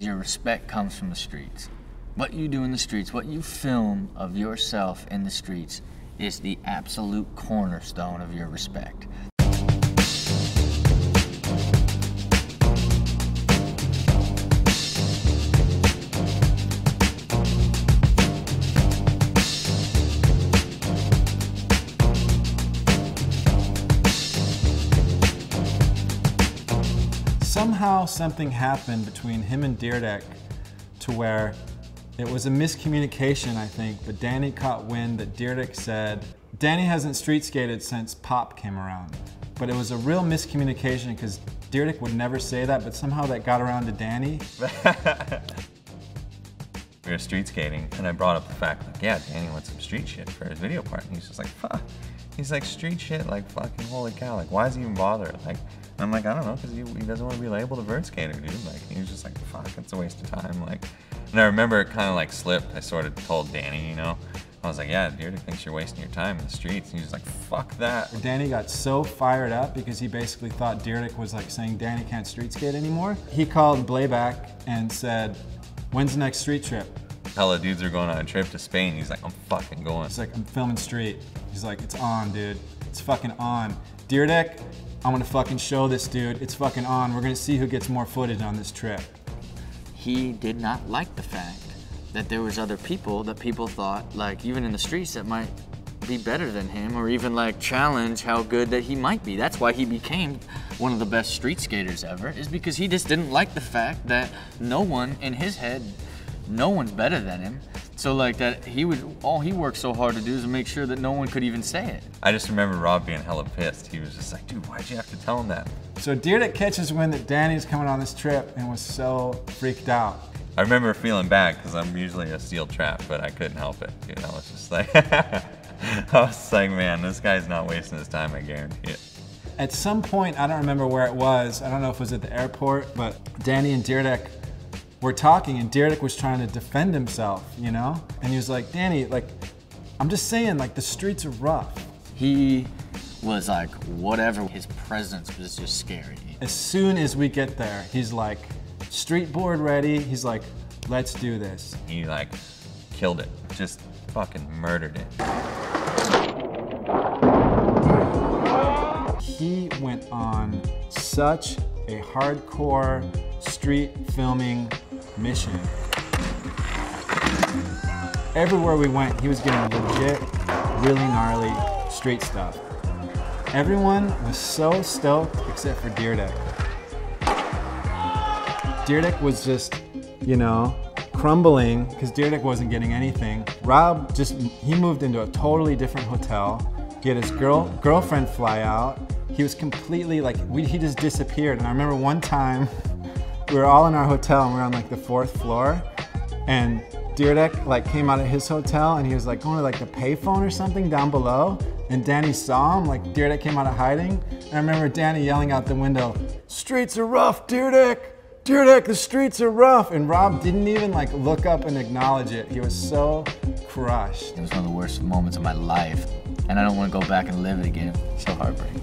Your respect comes from the streets. What you do in the streets, what you film of yourself in the streets is the absolute cornerstone of your respect. Somehow something happened between him and Dyrdek to where it was a miscommunication, I think, but Danny caught wind that Dyrdek said, Danny hasn't street skated since Pop came around. But it was a real miscommunication because Dyrdek would never say that, but somehow that got around to Danny. We were street skating and I brought up the fact, like, yeah, Danny wants some street shit for his video part. And he's just like, fuck. He's like, street shit, like, fucking holy cow, like, why does he even bother? Like, I'm like, I don't know, because he doesn't want to be labeled a vert skater, dude. Like, he was just like, fuck, it's a waste of time. Like, and I remember it kind of like slipped. I sort of told Danny, you know, I was like, yeah, Dyrdek thinks you're wasting your time in the streets. And he was like, fuck that. Danny got so fired up because he basically thought Dyrdek was like saying Danny can't street skate anymore. He called Blayback and said, when's the next street trip? Hella dudes are going on a trip to Spain. He's like, I'm fucking going. He's like, I'm filming street. He's like, it's on, dude. It's fucking on. Dyrdek, I'm gonna fucking show this dude. It's fucking on. We're gonna see who gets more footage on this trip. He did not like the fact that there was other people that people thought, like, even in the streets, that might be better than him, or even like challenge how good that he might be. That's why he became one of the best street skaters ever, is because he just didn't like the fact that no one, in his head, no one's better than him. So like that, all he worked so hard to do is to make sure that no one could even say it. I just remember Rob being hella pissed. He was just like, dude, why'd you have to tell him that? So Dyrdek catches wind that Danny's coming on this trip and was so freaked out. I remember feeling bad because I'm usually a steel trap, but I couldn't help it. Dude, I was just like, I was like, man, this guy's not wasting his time, I guarantee it. At some point, I don't remember where it was. I don't know if it was at the airport, but Danny and Dyrdek were talking and Dyrdek was trying to defend himself, you know? And he was like, Danny, like, I'm just saying, like, the streets are rough. He was like, whatever, his presence was just scary. As soon as we get there, he's like, street board ready. He's like, let's do this. He like killed it, just fucking murdered it. He went on such a hardcore street filming mission. Everywhere we went, he was getting legit, really gnarly street stuff. Everyone was so stoked except for Dyrdek. Dyrdek was just, you know, crumbling because Dyrdek wasn't getting anything. Rob he moved into a totally different hotel. He had his girlfriend fly out. He was completely like, he just disappeared. And I remember one time, we were all in our hotel and we were on like the 4th floor, and Dyrdek like came out of his hotel and he was like going to like the payphone or something down below, and Danny saw him, like Dyrdek came out of hiding. And I remember Danny yelling out the window, streets are rough, Dyrdek! Dyrdek, the streets are rough! And Rob didn't even like look up and acknowledge it. He was so crushed. It was one of the worst moments of my life, and I don't want to go back and live it again. So heartbreaking.